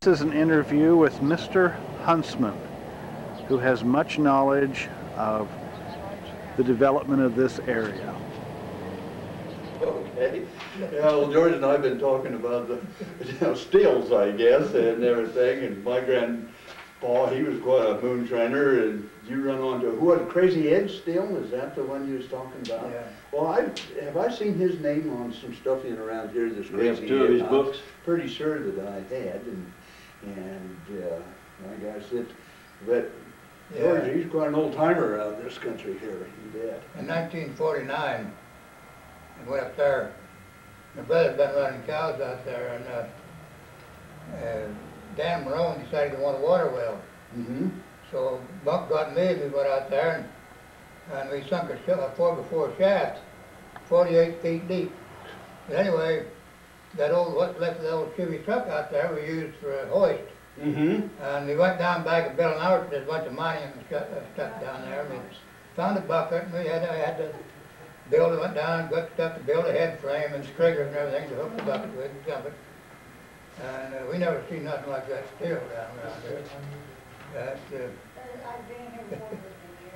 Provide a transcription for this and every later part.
This is an interview with Mr. Huntsman, who has much knowledge of the development of this area. Okay. Well, George and I have been talking about the stills, I guess, and everything. And my grandpa, he was quite a moonshiner. And you run onto what, Crazy Ed still? Is that the one you was talking about? Yeah. Well, have I seen his name on some stuff in around here? This We have Crazy two of Ed. his books. Pretty sure that I had, and my guy said, but George, Yeah. he's quite an old timer around this country here. You bet. In 1949, I went up there. My brother'd been running cows out there, and Dan Marone decided to want a water well. Mm-hmm. So Buck got me, and we went out there, and we sunk a 4x4 shaft, 48 feet deep. But anyway, that old, what's left of the old Chevy truck out there, we used for a hoist. Mm-hmm. And we went down back and built an outfit. There's a bunch of mining and stuff down there. And we found a bucket, and I had to build it, went down and got stuff to build a head frame and scrapers and everything to hook the bucket with and jump it. And we never seen nothing like that still down around here.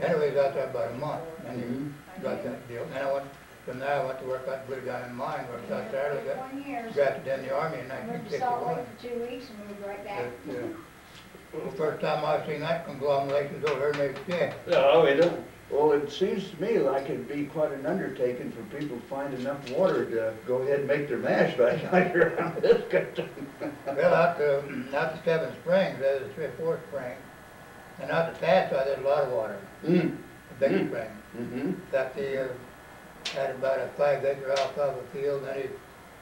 Anyways, out there about a month, and he got that built. And I went, from there I went to work out Blue Diamond Mine, worked out there. I got drafted in the Army in 1961. For 2 weeks and moved right back. The first time I seen that conglomeration was over here in Mayfield. No, we don't. Well, it seems to me like it'd be quite an undertaking for people to find enough water to go ahead and make their mash back out here around this country. Well, out to Seven Springs, there's a 3 or 4 springs. And out to Tassau, there's a lot of water. The big spring. Mm-hmm. That he had about a 5-acre alfalfa field, and then he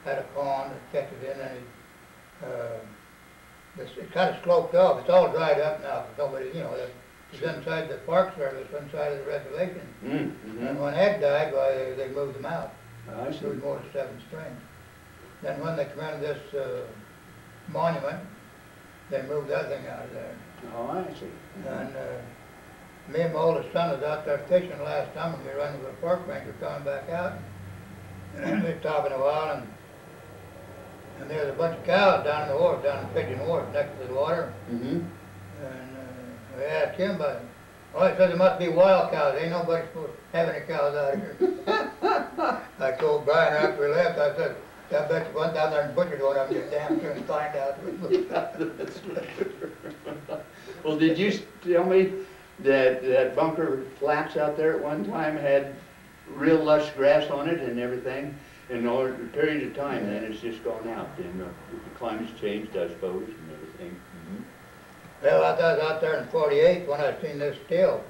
had a pond that kept it in, and it kind of sloped off. It's all dried up now, but nobody, you know, it's inside the Park Service, inside of the reservation. Mm-hmm. And when Ed died, why, they moved them out. I see. Moved more to Seven Springs. Then when they come into this monument, they moved that thing out of there. Oh, I see. And me and my oldest son was out there fishing last summer. We were running with a park ranger coming back out. And we were talking a while, and there was a bunch of cows down in the wharf, down in Pigeon Wharf, next to the water. Mm-hmm. And we asked him about it. Oh, he said there must be wild cows. Ain't nobody supposed to have any cows out here. I told Brian after we left, I said, I bet you went down there and butchered one of them, just damn sure and find out. Well, did you tell me that Bunker Flats out there at one time had real lush grass on it and everything? And over a period of time, then it's just gone out. And the climate's changed, I suppose, and everything. Mm-hmm. Well, I was out there in 48 when I seen this still.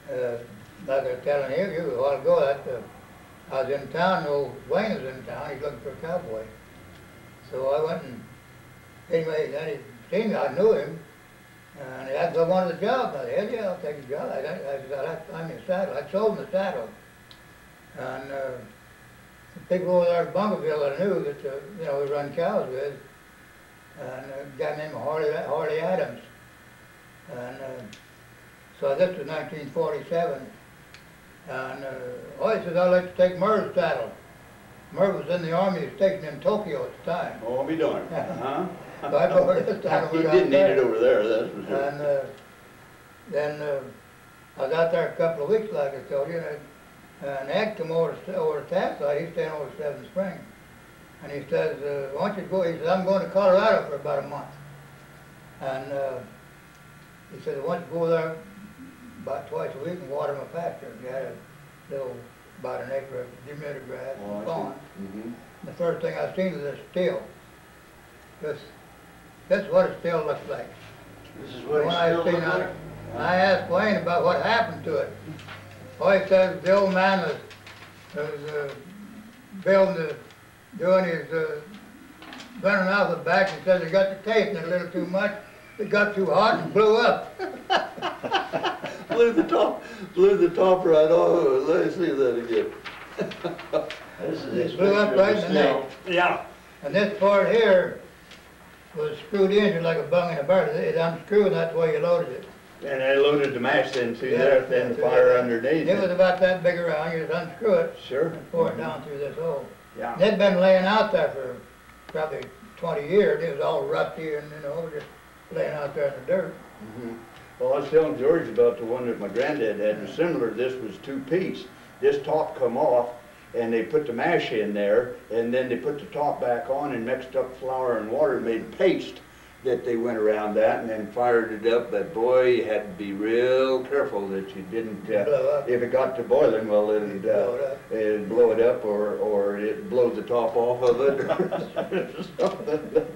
Like I was telling you a while ago, that I was in town, old Wayne was in town, he's looking for a cowboy. So I went and, anyway, then he seen me, I knew him, and he had to go on the job. I said, yeah, I'll take the job. I said, I'd have to find me a saddle. I sold him the saddle. And the people over there at Bunkerville I knew that, you know, we run cows with, and a guy named Harley Adams. And so this was 1947. And he said, I'd like to take Merv's saddle. Merv was in the Army, he was stationed in Tokyo at the time. Oh, I'll be darned. Uh-huh. So I bought this saddle. You didn't need it over there, that's for sure. And then I was out there a couple of weeks, like I told you, and Ed come over to Tassau. He's staying over at Seven Springs. And he says, why don't you go? He says, I'm going to Colorado for about a month. And he said, why don't you go there about twice a week and water my pasture? He had a little, about an acre of demeter grass and pond. Mm-hmm. The first thing I seen was this still. This is what a still looks like. This is what When it I still seen looks like? I asked Wayne about what happened to it. Well, he says the old man was doing his running out the back. He says he got the tape in it a little too much. It got too hot and blew up. blew the top right off. Let me see that again. This is It blew up right in the neck. Yeah. And this part here was screwed in just like a bung in a bird. It unscrewed, and that's the way you loaded it. And they loaded the mash then through there, then the fire underneath. It was about that big around. You just unscrew it Sure. and pour it down through this hole. Yeah. And it'd been laying out there for probably 20 years. It was all rusty and, you know, just laying out there in the dirt. Well, I was telling George about the one that my granddad had, and similar, this was two-piece. This top come off, and they put the mash in there, and then they put the top back on and mixed up flour and water, made paste that they went around that, and then fired it up. But boy, you had to be real careful that you didn't, if it got to boiling, well, it'd blow it up, or it'd blow the top off of it, or something.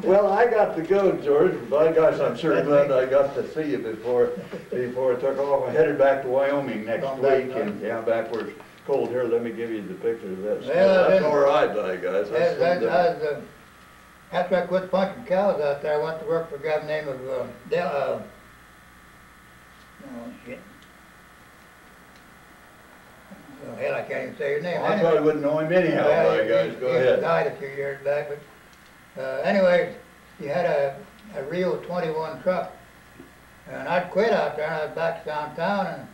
Well, I got to go, George. By gosh, I'm sure glad I got to see you before it took off. I headed back to Wyoming next week, and yeah, back where it's cold here. Let me give you the picture of that. Well, that's all right, by guys. After I quit punching cows out there, I went to work for a guy named oh shit. Oh, hell, I can't even say your name. Well, I probably wouldn't know him anyhow, by guys. Go ahead. He died a few years back, but anyway, he had a Rio 21 truck, and I'd quit out there, and I was back downtown,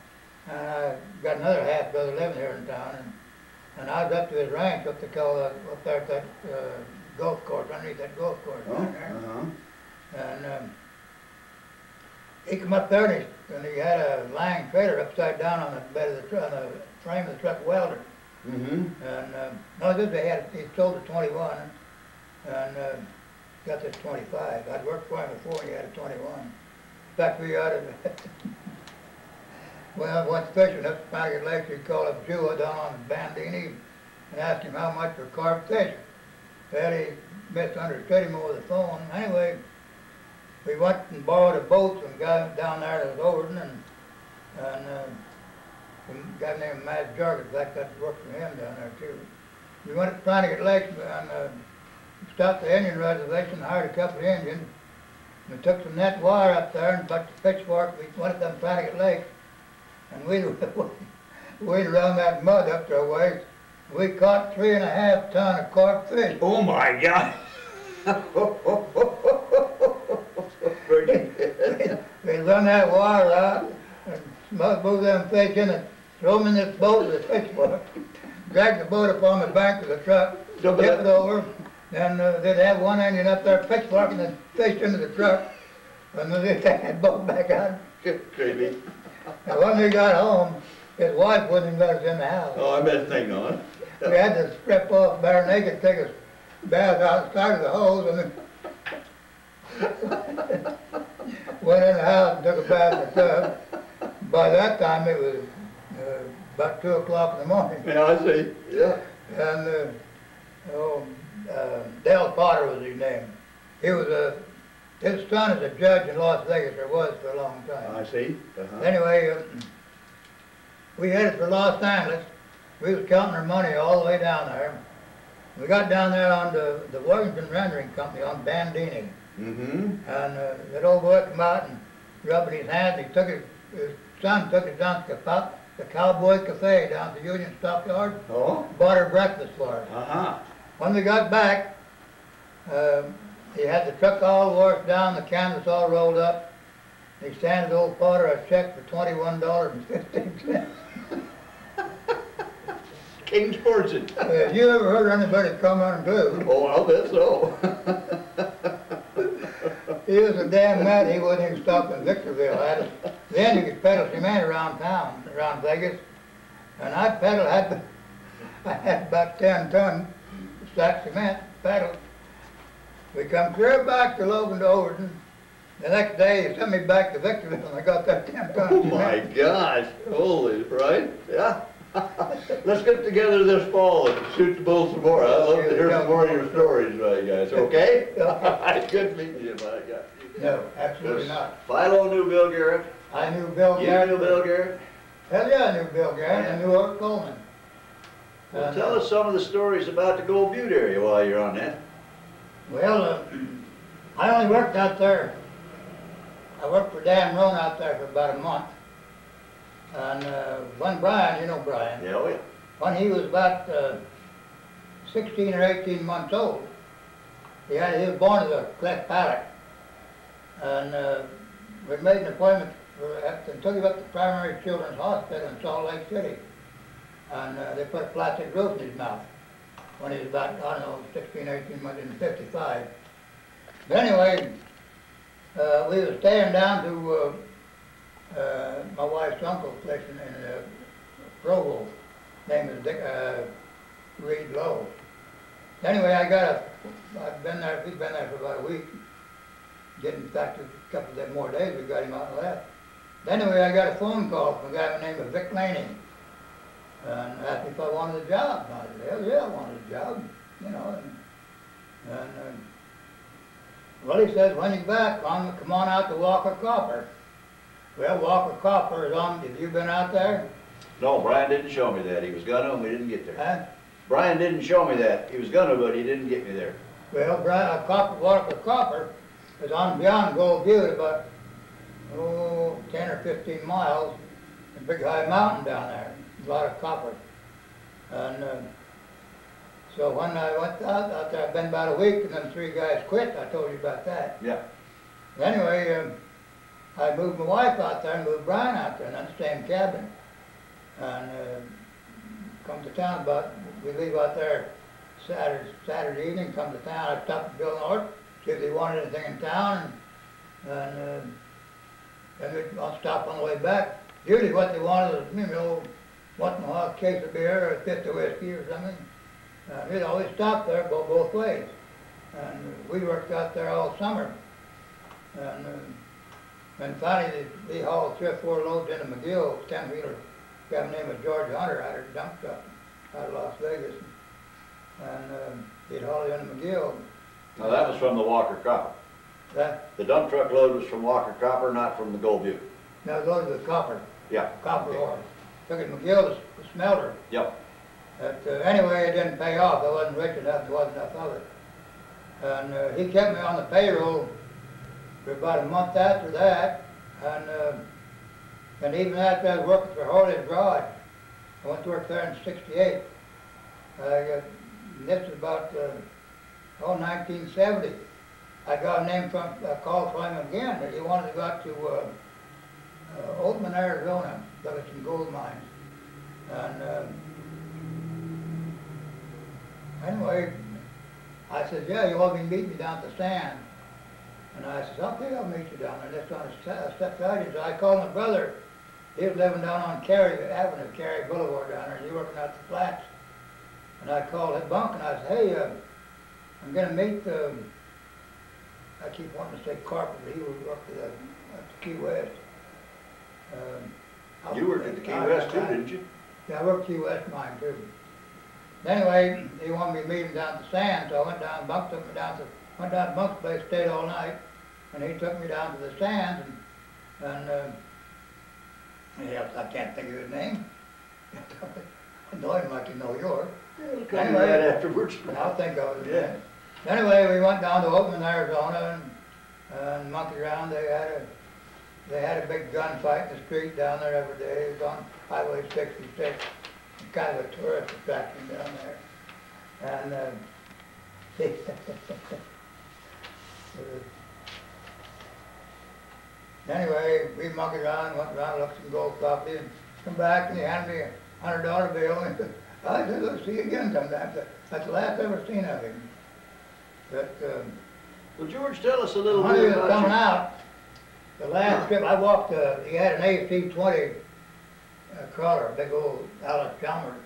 and I got another half brother living here in town, and I was up to his ranch up there at that golf course, underneath that golf course down there. And he come up there, and he had a Lang trailer upside down on the bed of the truck, on the frame of the truck welder. And no, he sold a 21, and got this 25. I'd worked for him before, and he had a 21. In fact, we ought to, when I went fishing up at Maggot Lake, he called up Jewel down on the Bandini and asked him how much for carp fish. Well, he misunderstood him over the phone. Anyway, we went and borrowed a boat from a guy down there that was Overton, and a guy named Matt Jarvis. In fact, that worked for him down there too. We went up trying to get lakes, and stopped the Indian reservation, hired a couple of Indians. We took some net wire up there and put the pitchfork. We went up them trying to get lakes, and we around that mud up there a ways. We caught 3.5 tons of carp fish. Oh my God! We run that wire out and move them fish in and throw them in this boat with a pitchfork. Drag the boat up on the bank of the truck, tip it over. Then they'd have one Indian up there pitchforking the fish into the truck, and then they'd take that boat back out. Crazy. And when we got home, his wife wouldn't let us in the house. Oh, I bet thing on. We had to strip off bare naked, take a bath outside of the hose, and then went in the house and took a bath in the tub. By that time, it was about 2 o'clock in the morning. Yeah, I see. Yeah. And Del Potter was his name. He was his son is a judge in Las Vegas, or was for a long time. I see. Anyway, we headed for Los Angeles. We was counting our money all the way down there. We got down there on the Washington Rendering Company on Bandini. And that old boy come out and rubbing his hands. His son took us down to the Cowboy Cafe down at the Union Stockyard. Bought her breakfast for us. When we got back, he had the truck all washed down, the canvas all rolled up. He handed old Potter a check for $21.15. King's fortune. You ever heard anybody come undue? Oh, I'll bet so. He was a damn mad he wouldn't even stop in Victorville. Then you could peddle cement around town, around Vegas. And I had about 10 ton sack cement peddled. We come clear back to Logan to Overton. The next day he sent me back to Victorville and I got that 10 ton Oh cement. my gosh, holy, right? Yeah. Let's get together this fall and shoot the bull some more. I'd love to hear some more of your stories, right, guys? Okay? Good meeting you, my God. No, absolutely not. Philo knew Bill Garrett. I knew Bill You Garrett. knew Bill Garrett? Hell yeah, I knew Bill Garrett. I knew Art Coleman. Well, tell us some of the stories about the Gold Butte area while you're on that. Well, I only worked out there. I worked for Dan Roan out there for about a month. And when Brian, you know Brian, Yeah, oh yeah. when he was about 16 or 18 months old, he was born as a cleft palate. And we made an appointment and took him up to Primary Children's Hospital in Salt Lake City. And they put a plastic roof in his mouth. when he was about, I don't know, 16, 18 months in 55. But anyway, we were staying down to my wife's uncle's place in Provo. Name is Reed Lowe. Anyway, I've been there, he's been there for about a week. Getting back to a couple of more days, we got him out and left. Anyway, I got a phone call from a guy named Vic Laney. And asked me if I wanted a job. And I said, hell yeah, I wanted a job, you know. Well, he says, when you back, come on out to Walker Copper. Well, Walker Copper is on, have you been out there? No, Brian didn't show me that. He was gonna, and we didn't get there. Huh? Brian didn't show me that. He was gonna, but he didn't get me there. Well, Walker Copper is on beyond Gold Butte, about 10 or 15 miles, a big high mountain down there, a lot of copper. And so when I went out there, I've been about a week, and then 3 guys quit. I told you about that. Yeah. Anyway, I moved my wife out there and moved Brian out there in that same cabin. And come to town we leave out there Saturday evening, come to town. I stopped at Bill North, see if they wanted anything in town, and then I'll stop on the way back. Usually what they wanted was, you know, once in a while a case of beer or a fifth of whiskey or something. We'd always stop there, both ways. And we worked out there all summer. And finally they hauled 3 or 4 loads into McGill, 10-wheeler, a guy named George Hunter out of a dump truck out of Las Vegas. And he'd haul it into McGill. Now that was from the Walker Copper. The dump truck load was from Walker Copper, not from the Gold Butte. No, it was the copper. Yeah. Copper ore. Took it to McGill, the smelter. Yep. But anyway, it didn't pay off. I wasn't rich enough, there wasn't enough of it. And he kept me on the payroll for about a month after that. And even after I was working for Hawley's Garage, I went to work there in '68. This is about 1970. I got a call from him again that he wanted to go out to Oatman, Arizona, look at some gold mines. And anyway, I said, yeah, you want me to meet me down at the stand? And I said, okay, I'll meet you down there. Just on a step side. So I called my brother. He was living down on Cary Avenue, Cary Boulevard down there, and he was working out the flats. And I called his bunk and I said, hey, I'm going to meet, I keep wanting to say Carpenter, he worked at the Key West. You worked at the Key West too, didn't you? Yeah, I worked Key West mine too. Anyway, he wanted me to meet him down at the sand, so I went down, Bunk took me down to, went down to Bunk's place, stayed all night, and he took me down to the sand, and I can't think of his name. I know him like you know yours. Anyway, that afterwards. I'll think of it. Yeah. Anyway, we went down to Oatman, Arizona, and monkeyed around. They had a big gunfight in the street down there every day. It was on Highway 66, kind of a tourist attraction down there. And anyway, we monkeyed around, went around, looked some gold property, and come back and he handed me a $100 bill. And I said, "Let's see you again sometime." That's the last I ever seen of him. But well, George, tell us a little when he bit was about coming out, the last trip I walked, he had an AC-20 crawler, a big old Alice Chalmers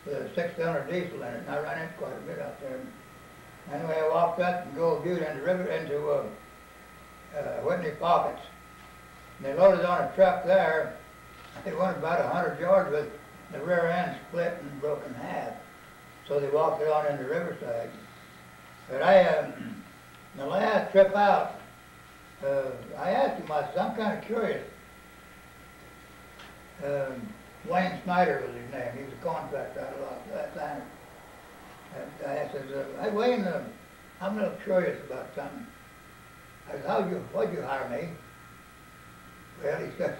with a 6-cylinder diesel in it, and I ran into quite a bit out there. Anyway, I walked up and Gold Butte into Whitney Pockets. And they loaded on a truck there. They went about 100 yards with the rear end split and broken in half. So they walked it on into Riverside. But the last trip out, I asked him, I said, I'm kind of curious. Wayne Snyder was his name. He was a contractor out of Atlanta. And I said, hey Wayne, I'm a little curious about something. I said, why'd you hire me? Well, he said,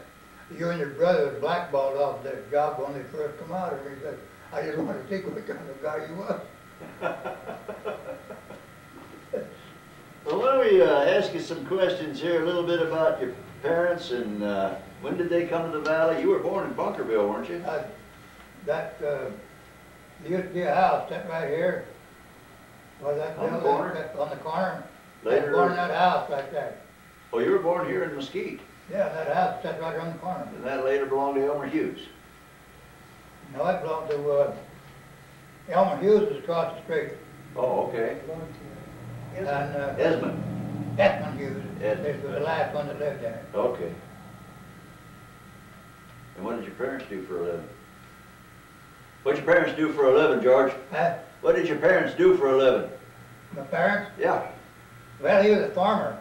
you and your brother was blackballed off that job when they first come out. And he said, I just wanted to see what kind of guy you was. Well, why don't we ask you some questions here, a little bit about your parents and when did they come to the valley? You were born in Bunkerville, weren't you? There used to be a house sitting right here. Was that On the building, corner? that's on the corner? I Later- was born in that house right there. Oh, you were born here in Mesquite, Yeah, that house sat right around the corner. and that later belonged to Elmer Hughes. No, it belonged to, Elmer Hughes was across the street. Oh, okay. And, Esmond, Esmond Hughes, Esmond. this was the last one that lived there. okay. And what did your parents do for a living? What'd your parents do for a living, George? Huh? What did your parents do for a living? My parents? Yeah. Well, he was a farmer.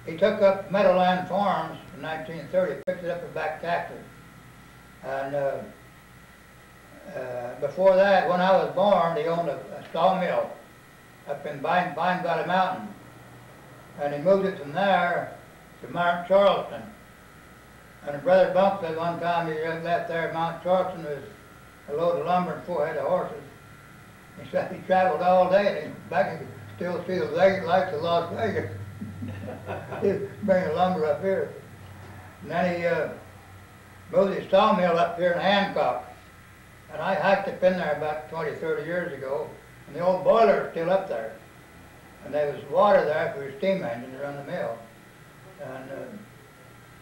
He took up Meadowland Farms in 1930, picked it up with back taxes. And before that, when I was born, he owned a sawmill up in Vine Valley Mountain. And he moved it from there to Mount Charleston. And Brother Bump said one time he left there at Mount Charleston with a load of lumber and 4 head of horses. He said he traveled all day and he back and could still see the lights of Las Vegas. He'd bring the lumber up here. And then he moved his sawmill up here in Hancock. And I hiked up in there about 20, 30 years ago, and the old boiler is still up there. And there was water there for his steam engine to run the mill. And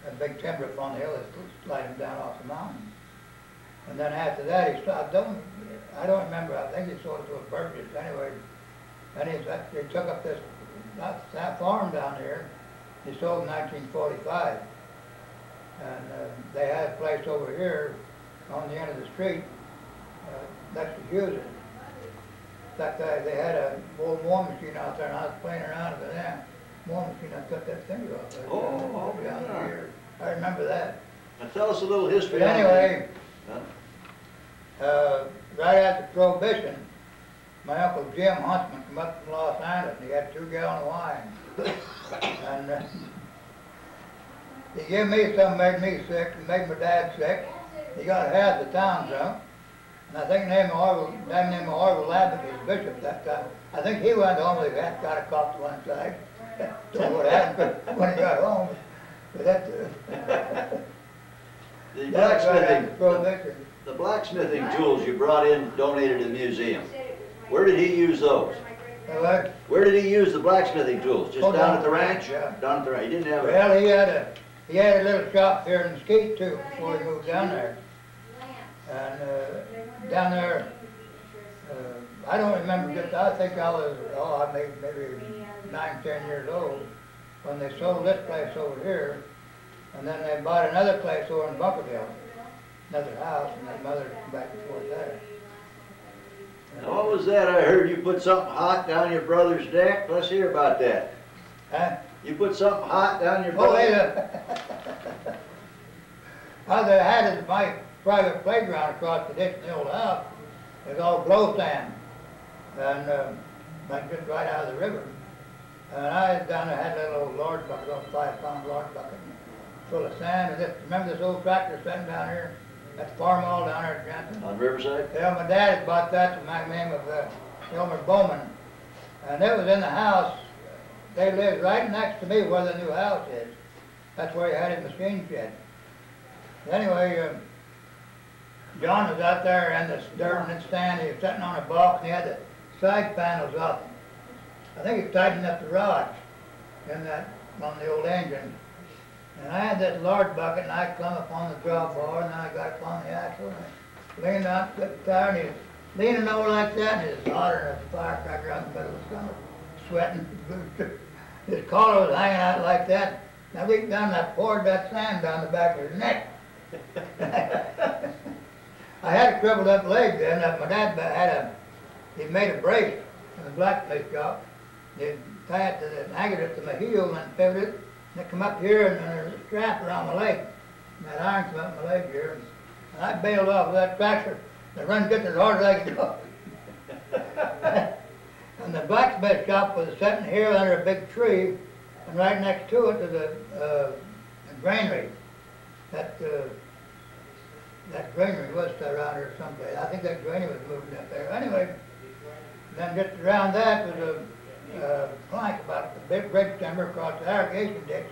a big timber up on the hill that sliding down off the mountain. And then after that he stopped. I don't remember, I think he sold it to a Burgess anyway. And he took up this that farm down here. He sold in 1945. And they had a place over here on the end of the street next to Hughes'. In fact, they had an old mowing machine out there, and I was playing around with them. Mowing machine, I cut that finger off there. Oh, down yeah. here. I remember that. Now tell us a little history. But on anyway, Huh? right after Prohibition, my Uncle Jim Huntsman came up from Los Angeles, and he had 2 gallons of wine. And he gave me some, made me sick, and made my dad sick. He got half the town drunk. And I think the name of Orville Labatt was bishop that time. I think he went home with that, got a cough to one side. Don't know what happened when he got home. But that's right after Prohibition. The blacksmithing tools you brought in, donated to the museum. Where did he use those? What? Where did he use the blacksmithing tools? Just Oh, down at the ranch? yeah. Down at the ranch. He didn't have a... Well, he had a little shop here in Mesquite too before he moved down there. And down there, I don't remember just, I think I was, maybe 9, 10 years old when they sold this place over here. And then they bought another place over in Bunkerville, another house, and my mother came back and forth there. Now, what was that? I heard you put something hot down your brother's deck. Let's hear about that. Huh? You put something hot down your Oh, brother's yeah. I had it my private playground across the ditch in the old house. It was all blow sand. And just right out of the river. And I down there had a little large bucket, a 5-pound large bucket full of sand. And remember this old tractor sitting down here at the farm hall down there at Jansen? On Riverside? Yeah, my dad had bought that to my name of Elmer Bowman. And it was in the house. They lived right next to me where the new house is. That's where he had his machine shed. Anyway, John was out there in the dirt and stand. He was sitting on a box and he had the side panels up. I think he was tightening up the rods in that on the old engine. And I had this large bucket and I climbed up on the drawbar and then I got up on the axle and I leaned out to the tire and he was leaning over like that and he was hotter than a firecracker out in the middle of the summer, sweating. His collar was hanging out like that. And I reached down and I poured that sand down the back of his neck. I had a crippled up leg then. My dad he made a brace in the blacksmith shop. He'd tie it to the anchored it to my heel and then pivot it. And it come up here and then there's a strap around my leg. And that iron come up my leg here. And I bailed off of that tractor and run just as hard as I could go. And the blacksmith shop was sitting here under a big tree, and right next to it is a granary. That granary was around here someplace. I think that granary was moving up there. Anyway, then just around that was a plank about the big bridge timber across the irrigation ditch.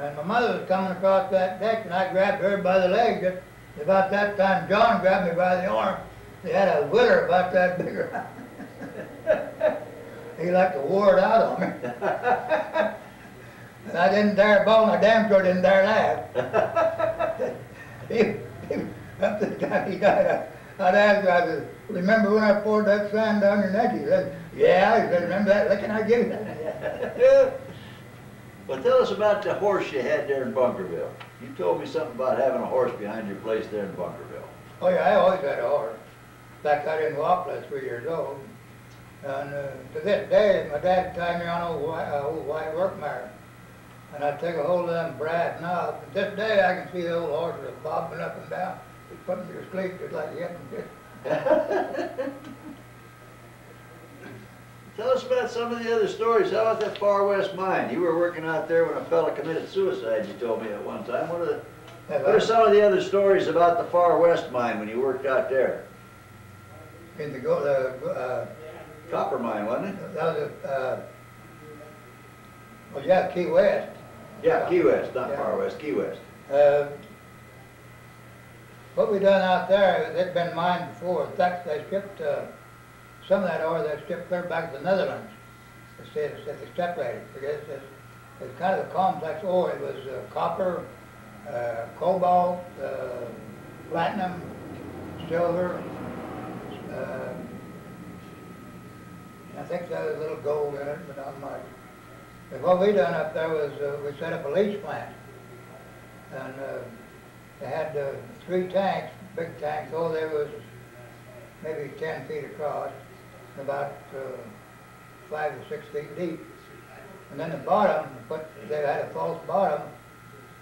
And my mother was coming across that ditch, and I grabbed her by the leg. Just about that time, John grabbed me by the arm. They had a willer about that big around. he liked to wore it out on me. And I didn't dare bawl, and I damn sure didn't dare laugh. Up to the time he died, I'd ask him, I said, remember when I poured that sand down your neck? He said, yeah. He said, remember that licking I gave you? Well, tell us about the horse you had there in Bunkerville. You told me something about having a horse behind your place there in Bunkerville. Oh yeah, I always had a horse. In fact, I didn't walk till I was 3 years old. And to this day, my dad tied me on an old white work mare. And I'd take a hold of them brass knobs. To this day, I can see the old horses bobbing up and down. Just putting them to sleep just like you hit them. Tell us about some of the other stories. How about that Far West mine? You were working out there when a fella committed suicide, you told me at one time. What are some of the other stories about the Far West mine when you worked out there? In the Copper mine, wasn't it? that was well, yeah, Key West. Yeah, Key West, not Yeah. Far West, Key West. What we done out there, it'd been mined before. In fact, they shipped some of that ore. They shipped clear back to the Netherlands. They separated because it's kind of a complex ore. It was copper, cobalt, platinum, silver. I think there was a little gold in it, but not much. But what we done up there was we set up a leach plant, and they had 3 tanks, big tanks. Oh, there was maybe 10 feet across, and about 5 or 6 feet deep. And then the bottom, they had a false bottom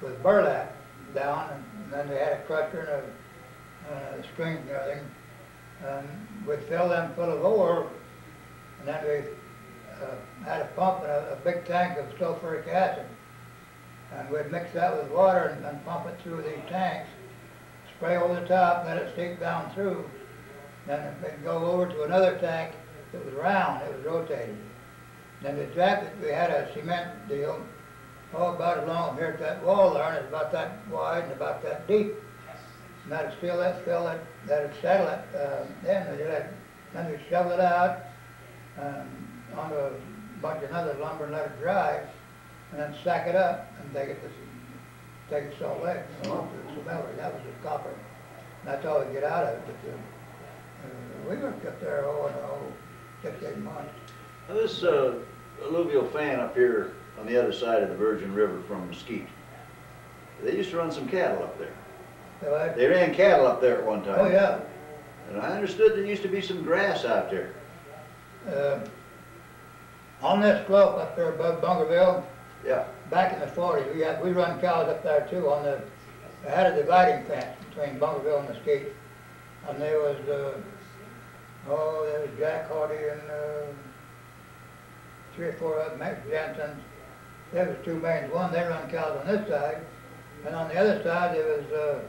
with burlap down, and then they had a crusher and a string and everything. And we'd fill them full of ore, and then we had a pump and a big tank of sulfuric acid. And we'd mix that with water and pump it through these tanks, spray over the top, let it seep down through. Then it'd go over to another tank that was round, it was rotated. Then the jacket, we had a cement deal, about as long here at that wall there, and it's about that wide and about that deep. And that'd fill it, that'd settle it, then we'd shovel it out onto a bunch of other lumber and let it dry, and then sack it up and take it to Salt Lake, to the smeltery. That was just copper. And that's all we get out of it. But we worked up there, 6, 8 months. Now this alluvial fan up here on the other side of the Virgin River from Mesquite, they used to run some cattle up there. So They ran cattle up there at one time. oh yeah. And I understood there used to be some grass out there. On this slope up there above Bunkerville, Yeah. back in the 40s, we run cows up there too. They had a dividing fence between Bunkerville and Mesquite, and there was Jack Hardy and 3 or 4 of them, Max Jensen. There was 2 mains. One, they run cows on this side, and on the other side there was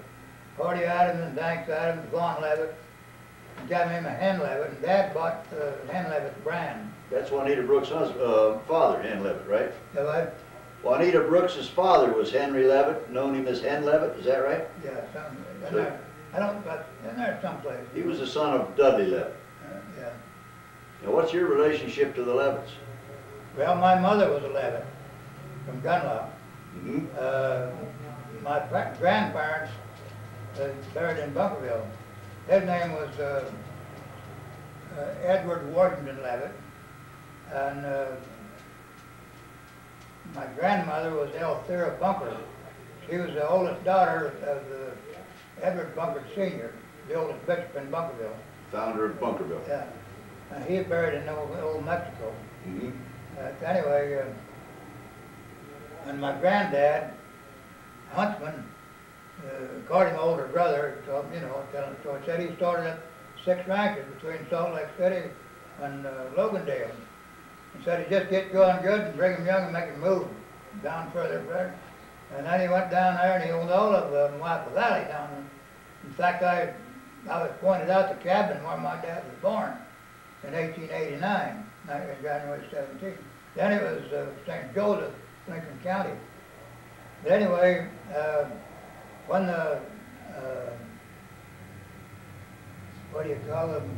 Hardy Adams and Danks Adams, Vaughn Levitt, a guy named Hen Levitt, and Dad bought Hen Levitt's brand. That's Juanita Brooks' father, Hen Levitt, right? So Juanita Brooks' father was Henry Levitt, known him as Hen Levitt, is that right? yeah, in there someplace. He was the son of Dudley Levitt. Yeah. Now what's your relationship to the Levitts? Well, my mother was a Levitt from Gunlock. Mm-hmm. My grandparents buried in Bunkerville. His name was Edward Washington Levitt, and my grandmother was Althea Bunker. She was the oldest daughter of Edward Bunker Sr., the oldest bishop in Bunkerville. Founder of Bunkerville. Yeah, and he is buried in old Mexico. Mm-hmm. Anyway, and my granddad, Huntsman, called him older brother, so, so he said he started up 6 ranches between Salt Lake City and Logandale. He said he'd just get going good and bring them young and make them move down further. And then he went down there and he owned all of Mwapa Valley down there. In fact, I was pointed out the cabin where my dad was born in 1889, January 17th. Then it was St. Joseph, Lincoln County. But anyway, when the, what do you call them,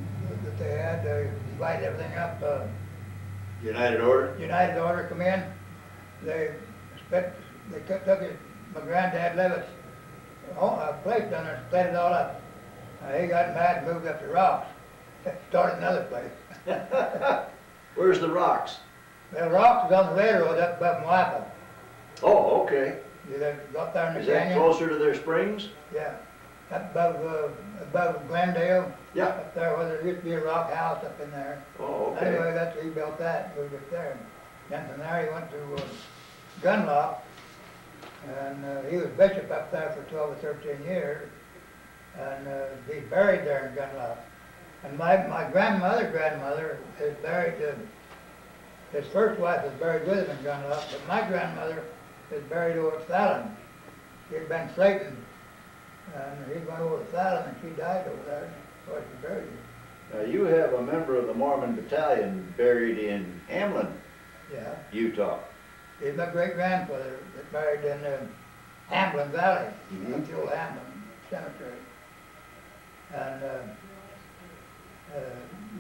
that they had, they divided everything up, United Order? United Order come in. They took my granddad Levitt's place down there and split it all up. He got mad and moved up to Rocks. Started another place. Where's the Rocks? Well, Rocks is on the railroad up above Moapa. Oh, okay. You got there in the Is canyon. that closer to their springs? Yeah. Up above Glendale. Yeah. Up there where there used to be a rock house up in there. Oh, okay. Anyway, he built that, moved up there. Then from there he went to Gunlock, and he was bishop up there for 12 or 13 years, and he's buried there in Gunlock. And my grandmother is buried, his first wife is buried with him in Gunlock, but my grandmother is buried over at Fallon. She'd been freighting, and he went over to Fallon, and she died over there, so she buried him. Now, you have a member of the Mormon Battalion buried in Hamlin, Yeah. Utah. He's my great-grandfather that buried in Hamlin Valley, Mhm. the old Hamlin Cemetery. And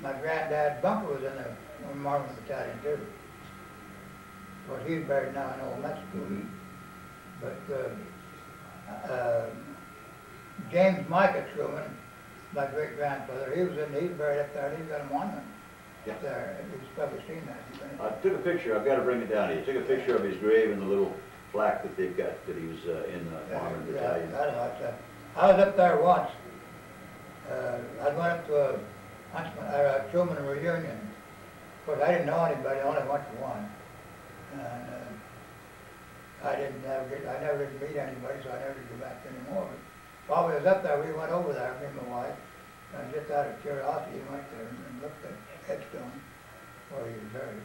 my granddad Bunker was in the Mormon Battalion too. Of course, he's buried now in Old Mexico. Mhm. But James Micah Truman, my great-grandfather, he's buried up there, and he's got a monument Yeah. up there. You've probably seen that. I took a picture, I've got to bring it down here. I took a picture of his grave and the little plaque that they've got that he was in the Mormon Battalion. I was up there once. I went up to a Huntsman, a Truman reunion. Of course, I didn't know anybody, I only went to one. And I never did meet anybody, so I never did go back anymore. But while we was up there, we went over there, me and my wife, and just out of curiosity, went there and looked at the headstone where he was buried.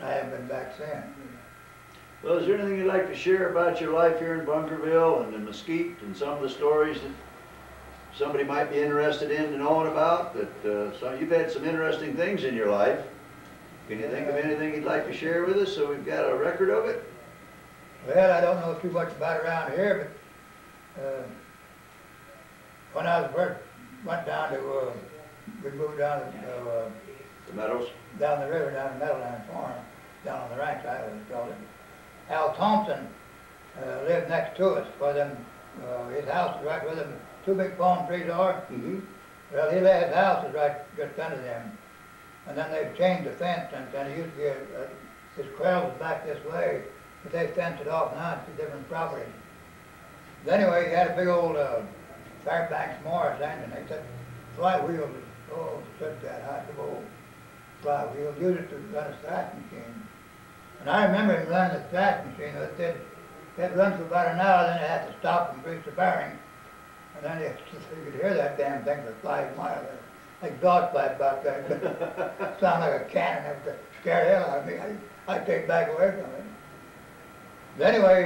I haven't been back since. Well, is there anything you'd like to share about your life here in Bunkerville and in Mesquite and some of the stories that somebody might be interested in knowing about? That you've had some interesting things in your life. Can you think of anything you'd like to share with us so we've got a record of it? Well, I don't know too much about around here, but when I was first went down to, we moved down to The Meadows? down the river, down to Meadowland Farm, down on the ranch, I always called it. Al Thompson lived next to us. For them, his house is right where them two big palm trees are. Mm-hmm. Well, his house is right just under them. And then they've changed the fence, and it used to be his corral was back this way, but they fenced it off now to different properties. But anyway, he had a big old Fairbanks Morris engine. They said flywheels, stood that high, big old flywheel, used it to run a thrashing machine. And I remember him running the thrashing machine. It run for about an hour, then they had to stop and grease the bearing. And then you could hear that damn thing for 5 miles. Like dog pipe about that. Sound like a cannon. It would scare the hell out of me. I'd take back away from it. But anyway,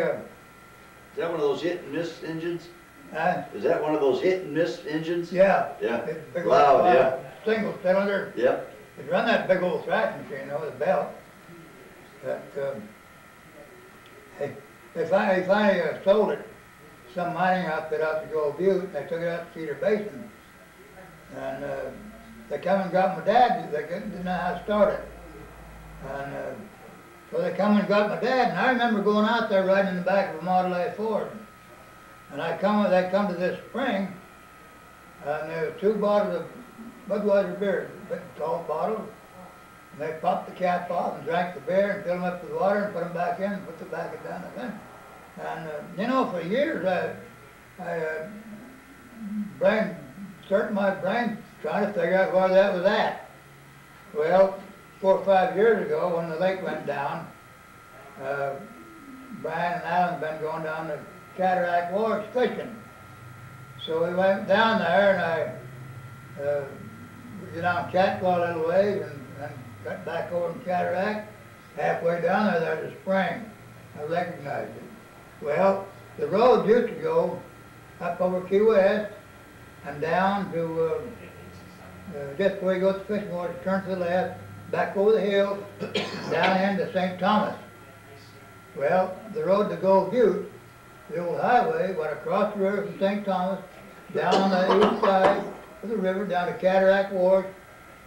Is that one of those hit and miss engines? uh, Is that one of those hit and miss engines? yeah. Yeah. It's a big Loud, old, yeah. Single cylinder. Yep. It run that big old thrashing machine over the belt. But they finally sold it. Some mining outfit out to Gold Butte, and they took it out to Cedar Basin. And they come and got my dad. They didn't know how to start it. And so they come and got my dad, and I remember going out there riding in the back of a Model A Ford. And they come to this spring, and there were 2 bottles of Budweiser beer, big tall bottles. And they popped the cap off and drank the beer and filled them up with water and put them back in and put the bucket down again. And for years I searched my brain trying to figure out where that was at. Well, 4 or 5 years ago when the lake went down, Brian and Alan had been going down the Cataract Wharf fishing. So we went down there and I went down Catclaw a little ways and got back over in Cataract. Halfway down there's a spring. I recognized it. Well, the road used to go up over Key West and down to just before you go to the fishing water, turn to the left, back over the hill, down into St. Thomas. Well, the road to Gold Butte, the old highway, went across the river from St. Thomas, down on the east side of the river, down to Cataract Wharf,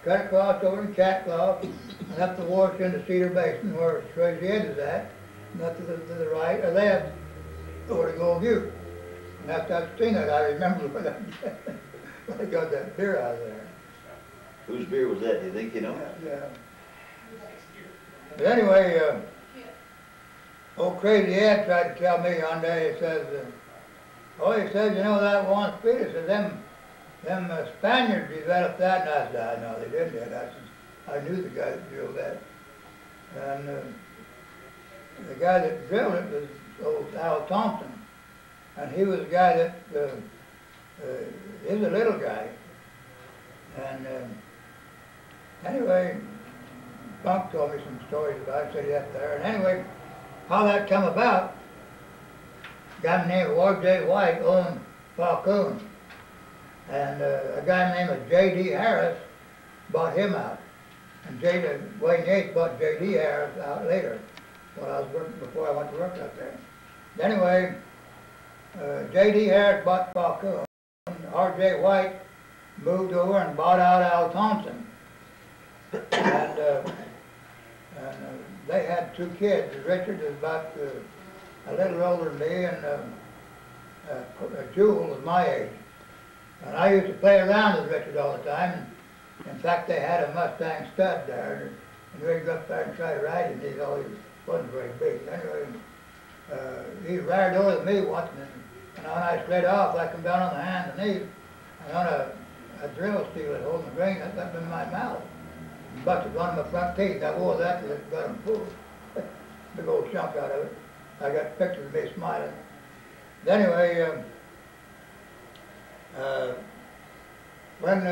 cut across over in Catclaw, and up the wash into Cedar Basin where Crazy Ed is at, and up to the right or left over to Gold Butte. And that's that thing that I remember when I got that beer out of there. Whose beer was that, do you think you know? Yeah. But anyway, old Crazy Ed tried to tell me one day, he says, he says, you know that one speed, he says, them Spaniards developed that, and I said, no, they didn't yet. I knew the guy that drilled that. And the guy that drilled it was old Al Thompson. And he was the guy that, he was a little guy. And anyway, Bunk told me some stories about it, said he up there. And anyway, how that come about, a guy named R.J. White owned Falcone. And a guy named J.D. Harris bought him out. And Wayne Yates bought J.D. Harris out later, when I was working, before I went to work out there. Anyway, J.D. Harris bought Falcone. R.J. White moved over and bought out Al Thompson. And they had two kids. Richard is about a little older than me, and Jewel was my age. And I used to play around with Richard all the time. In fact, they had a Mustang stud there, and we'd go up there and try to ride him. He wasn't very big. Anyway, he rode over with me once, and when I slid off, I come down on the hands and knees, and on a drill steel that holding the grain up in my mouth. And busted one of my front teeth. I wore that till it got him pulled. Big old chunk out of it. I got pictures of me smiling. But anyway, when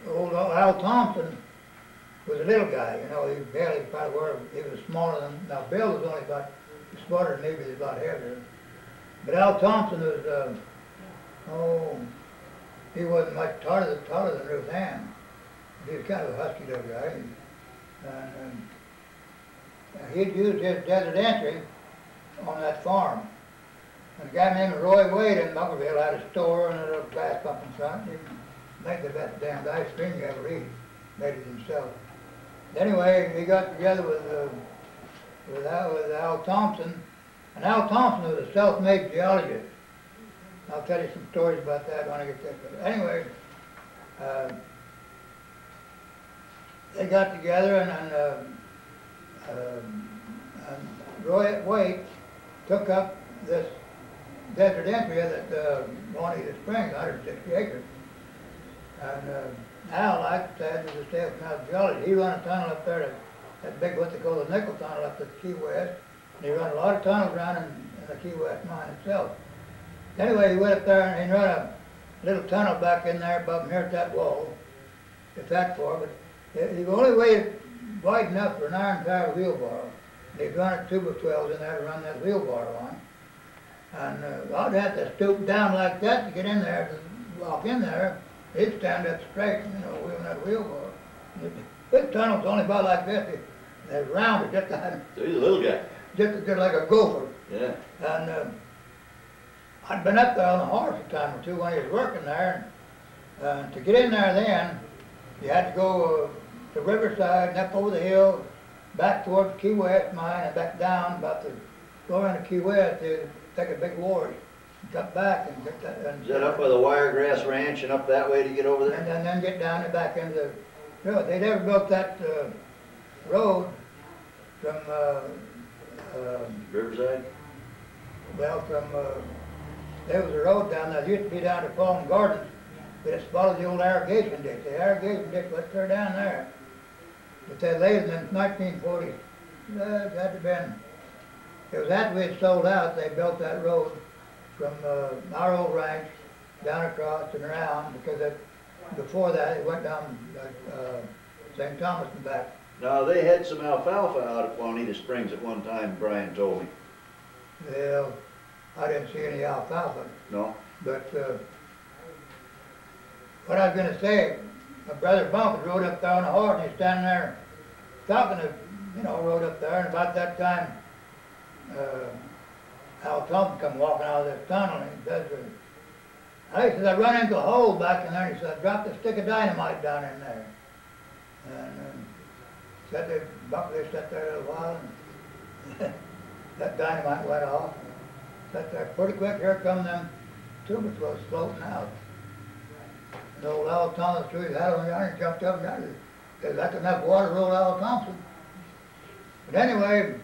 old Al Thompson was a little guy, you know, he barely probably were, he was smaller than, now Bill was only about, smarter than me, but he was about heavier. But Al Thompson was, he wasn't much taller than Ruth Ann. He was kind of a husky little guy. And he'd used his desert entry on that farm. And a guy named Roy Wade in Bunkerville had a store and a little glass pump in front. He made the best damned ice cream you ever eat. Made it himself. Anyway, he got together with Al Thompson. And Al Thompson was a self-made geologist. I'll tell you some stories about that when I get there. But anyway, they got together and Roy Wade took up this desert entry that Juanita Springs, 160 acres. And Al, like I said, was a self-made geologist. He ran a tunnel up there, that big, what they call the nickel tunnel up to Key West. And he ran a lot of tunnels around in the Key West mine itself. Anyway, he went up there and he ran a little tunnel back in there above here at that wall. It's that far, but he only weighed wide enough for an iron tire wheelbarrow. And he'd run a tube of 12s in there to run that wheelbarrow on. And I'd have to stoop down like that to get in there, to walk in there. He'd stand up straight, you know, wheeling that wheelbarrow. This tunnel's only about like this. They're rounded, just kind of. So he's a little guy. Just like a gopher. Yeah. And I'd been up there on a horse a time or two when he was working there. And to get in there then, you had to go to Riverside and up over the hill, back towards Key West mine and back down go around to Key West to take a big wash and cut back and get that. And is that up by the Wiregrass Ranch and up that way to get over there? And then get down and back into the, you know, they never built that road from Riverside? well, there was a road down there, it used to be down to Palm Gardens, but it's followed the old irrigation ditch. The irrigation ditch was clear down there. But they later in 1940, it had to have been, it was after we had sold out, they built that road from our old ranch down across and around, because before that it went down St. Thomas and back. Now, they had some alfalfa out at Juanita Springs at one time, Brian told me. Well, I didn't see any alfalfa. No? But what I was going to say, my brother Bumpus rode up there on a horse, and he's standing there talking to, you know, rode up there, and about that time, Al Thompson come walking out of this tunnel, and he says, He says, I run into a hole back in there. He said, I dropped a stick of dynamite down in there. And said they sat there a little while, and that dynamite went off. Sat there pretty quick. Here come them tubers was floating out. And old Al Thomas threw his hat on the iron, jumped up and got it. Said, that's enough water to roll Al Thompson. But anyway,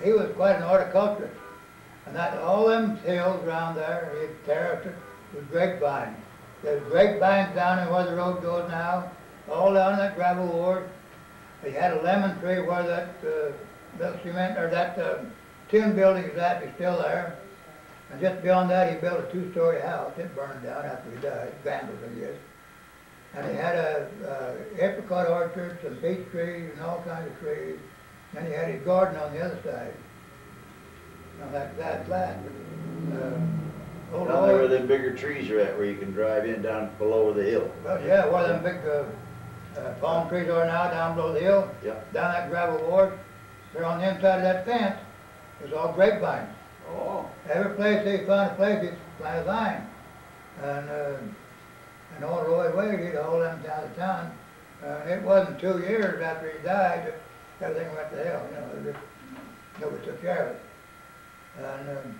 he was quite an horticulturist. And that all them hills around there, he terraced it with grapevines. There's grapevines down in where the road goes now, all down that gravel ward. He had a lemon tree where that little cement, or that tin building is at, is still there. And just beyond that, he built a two-story house. It burned down after he died, vandals, I guess. And he had a apricot orchard, some peach trees, and all kinds of trees. And he had his garden on the other side. Now that flat. Down there where them bigger trees are at, where you can drive in down below the hill. Well, yeah, where them big palm trees are now, down below the hill. Yep. Down that gravel ward. They're on the inside of that fence. It's all grapevines. Oh. Every place they found a place, it's plant a vine. And all the way, he'd haul them down to town. And it wasn't 2 years after he died that everything went to hell, nobody took care of it. And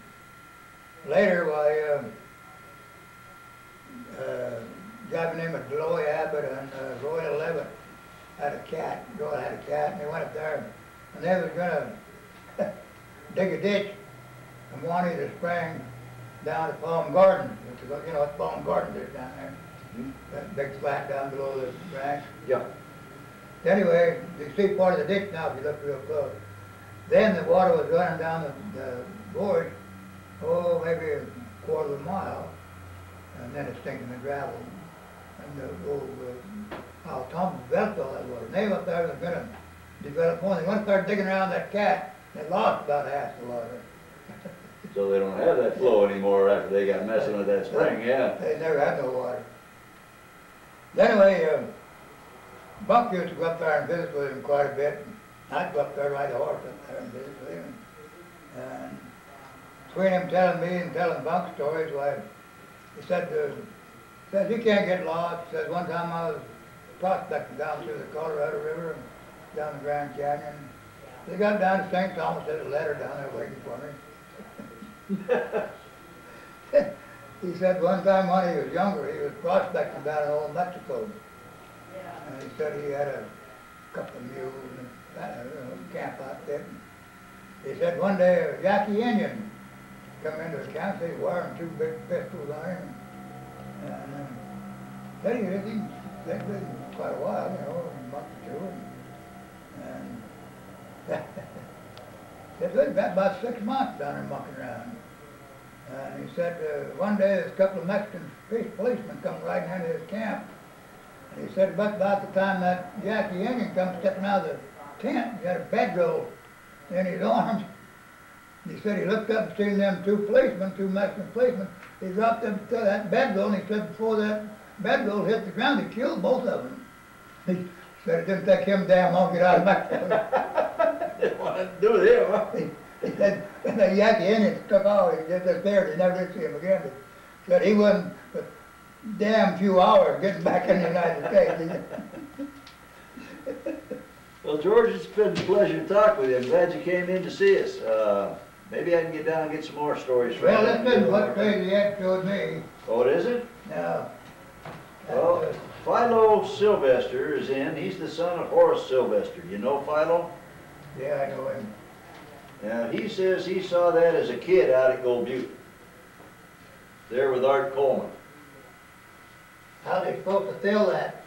later, why, a guy by the name of Deloy Abbott and Royal Levitt had a cat. Royal had a cat, and they went up there, and they was gonna dig a ditch from Juanita Spring down to Palm Gardens. You know what Palm Gardens is down there? Mm-hmm. That big flat down below the ranch. Yeah. Anyway, you see part of the ditch now if you look real close. Then the water was running down the gorge, maybe a quarter of a mile, and then it's sinking the gravel. And the old Al Thompson developed all that water. And they went up there and were going to develop more. They went up there digging around that cat, and they lost about half the water. So they don't have that flow anymore after they got messing with that spring, yeah. They never had no water. Anyway, Buck used to go up there and visit with him quite a bit. I'd go up there, ride a horse up there and visit with him. And between him telling me and telling Buck stories, why, he said, you can't get lost. He said, one time I was prospecting down through the Colorado River and down the Grand Canyon. They got down to St. Thomas, there's a letter down there waiting for me. He said one time when he was younger, he was prospecting down in old Mexico. And he said he had a couple of mules and a camp outfit. He said one day a Yankee Indian come into the camp, he was wearing 2 big pistols on him. And said he lived with him quite a while, a month or 2. And said, look, about 6 months down there mucking around. And he said, one day there's a couple of Mexican policemen come riding into his camp. And he said, about the time that Yankee Indian come stepping out of the tent, he had a bedroll in his arms. And he said he looked up and seen them 2 policemen, 2 Mexican policemen. He dropped them to that bedroll, and he said before that bedroll hit the ground, he killed both of them. He said it didn't take him damn long to get out of Mexico. Didn't want to do with him, huh? He said, when the Yankee Indians took off, he just disappeared. He never did see him again. He said he wasn't but damn few hours getting back in the United States. Well, George, it's been a pleasure to talk with you. I'm glad you came in to see us. Maybe I can get down and get some more stories from you. Well, this isn't what crazy Ed showed me. Oh, it isn't? No. Well, Philo Sylvester is in. He's the son of Horace Sylvester. You know Philo? Yeah, I know him. Now, he says he saw that as a kid out at Gold Butte. There with Art Coleman. How they supposed to fill that?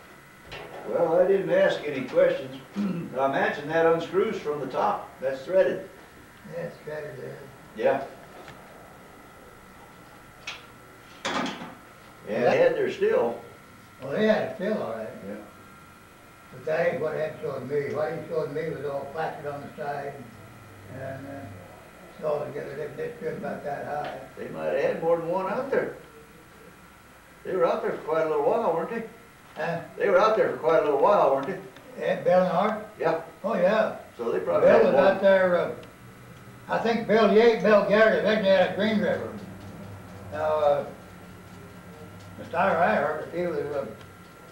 Well, I didn't ask any questions. I imagine that unscrews from the top. That's threaded. Yeah, it's threaded there. Yeah. And they had their still. Well, they had it still all right. Yeah. But that ain't what Ed showed me. What he showed me was all plastered on the side. And it's all together, they stood about that high. They might have had more than one out there. They were out there for quite a little while, weren't they? They were out there for quite a little while, weren't they? Ed, Bill and Art? Yeah. Oh, yeah. So they probably Bill had was more. out there, I think Bill Garrett originally had a Green River. Now, story I heard, he was,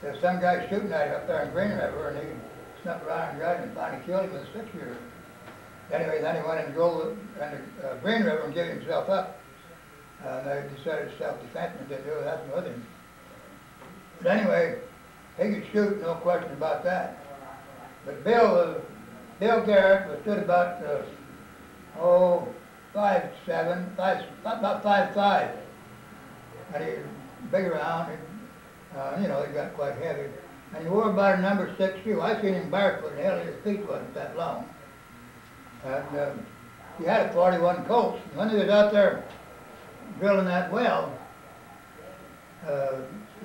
there was some guy shooting at him up there in Green River, and he snuck around and got him and finally killed him with a 6-shooter. Anyway, then he went and drove into Green River and gave himself up. They decided self-defense and didn't do nothing with him. But anyway, he could shoot, no question about that. But Bill Garrett stood about, 5'7", about 5'5". And he was big around, and, he got quite heavy. And he wore about a number 6 shoe. I seen him barefoot, and hell, his feet wasn't that long. And he had a 41 Colts. And when he was out there drilling that well,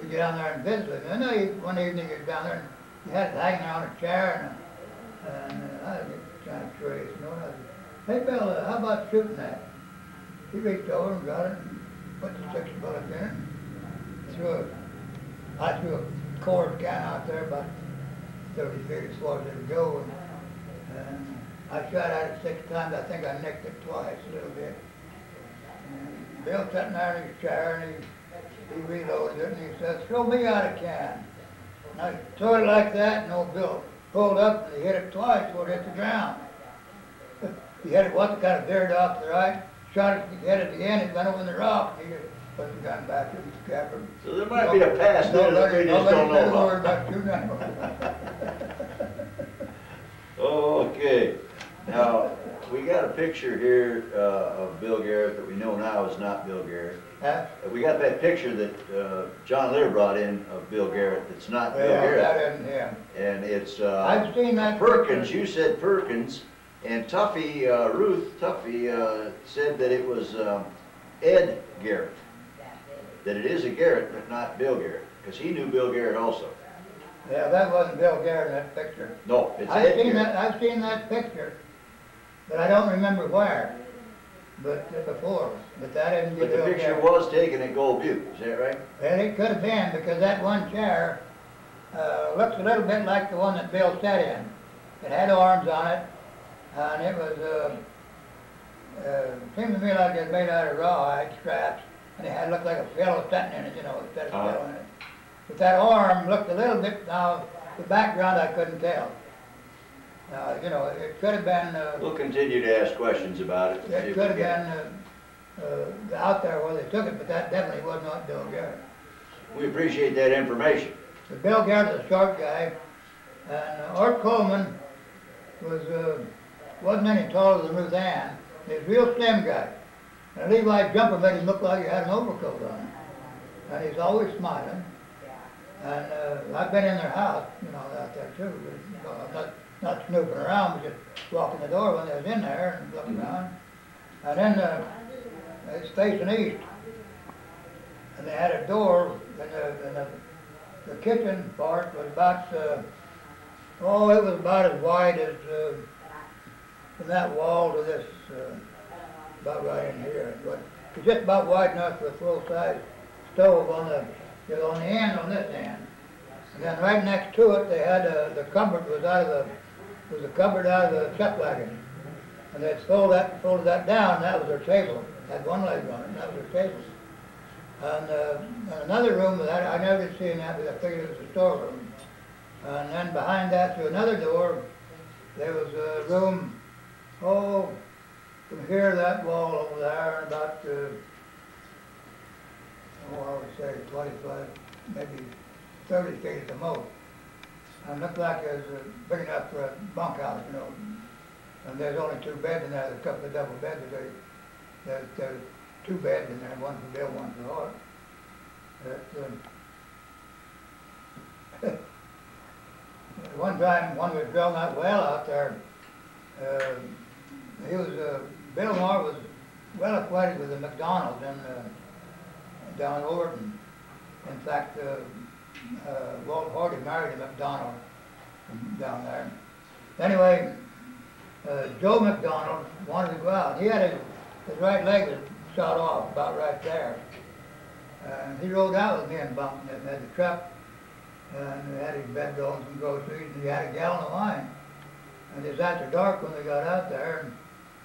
we get down there and visit him. And one evening he was down there, and he had it hanging on a chair, and I was kind of curious, And I said, "Hey, Bill, how about shooting that?" He reached over and got it, and put the 6 bullet in it, and I threw a cord can out there about 30 feet as far as it would go, and I shot at it 6 times. I think I nicked it twice a little bit. And Bill sitting there in his chair, and he reloaded it, and he says, "Throw me out a can." And I threw it like that, and old Bill pulled up, and he hit it twice before it hit the ground. He hit it once, it kind of veered off to the right, shot it, hit it again, it went over the rock, and he just put the gun back in his scabbard. So there might be a past there that we just don't know about. Shooting Okay. Now, we got a picture here of Bill Garrett that we know now is not Bill Garrett. Huh? We got that picture that John Lear brought in of Bill Garrett that's not Bill Garrett. That isn't him. And it's I've seen that Perkins. picture. You said Perkins. And Tuffy, Ruth Tuffy said that it was Ed Garrett. That it is a Garrett, but not Bill Garrett. Because he knew Bill Garrett also. Yeah, that wasn't Bill Garrett in that picture. No, it's Ed Garrett. I've seen that picture, but I don't remember where. But before, but that isn't Bill But the Garrett. picture was taken at Gold Butte, is that right? Well, it could have been, because that one chair looks a little bit like the one that Bill sat in. It had arms on it, and it was, seemed to me like it was made out of rawhide straps, and it had looked like a fellow sitting in it, instead of fellow in it. But that arm looked a little bit, now, the background I couldn't tell. It could have been... We'll continue to ask questions about it. It could have been out there where they took it, but that definitely was not Bill Garrett. We appreciate that information. But Bill Garrett's a short guy, and Art Coleman wasn't any taller than Ruth Ann. He was a real slim guy. And a Levi jumper made him look like he had an overcoat on. And he's always smiling. And I've been in their house, out there too. Not snooping around, but just walking the door when they was in there and looking around. And then it's facing east. And they had a door, and the kitchen part was about, it was about as wide as from that wall to this, about right in here. It was just about wide enough for a full-size stove on the end, on this end. And then right next to it, they had the cupboard was a cupboard out of the chuck wagon. And they'd folded that down, and that was their table. Had one leg on it, and that was their table. And another room, I never seen that, but I figured it was a storeroom. And then behind that, through another door, there was a room, from here, that wall over there, and about, I would say 25, maybe 30 feet at the most. And it looked like it was big enough for a bunkhouse, And there's only 2 beds in there. There's a couple of double beds. There's 2 beds in there, one for Bill, one for Art. One time, one was drilling that well out there. Bill Moore was well acquainted with the McDonald's down in Overton. In fact, Walt Hardy married a McDonald down there. Anyway, Joe McDonald wanted to go out. He had his right leg was shot off about right there. And he rode out with me and bumped him at the truck. And he had his bedrolls and groceries, and he had a gallon of wine. And it was after dark when we got out there, and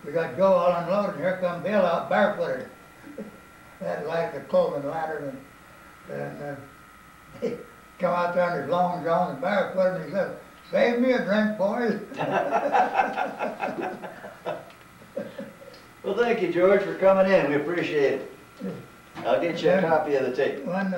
we got Joe all unloaded, and here come Bill out barefooted. He had lighted the Coleman lantern, and And he come out there in his long johns and barefoot, and he said, "Save me a drink, boys." Well, thank you, George, for coming in. We appreciate it. I'll get you a copy of the tape. When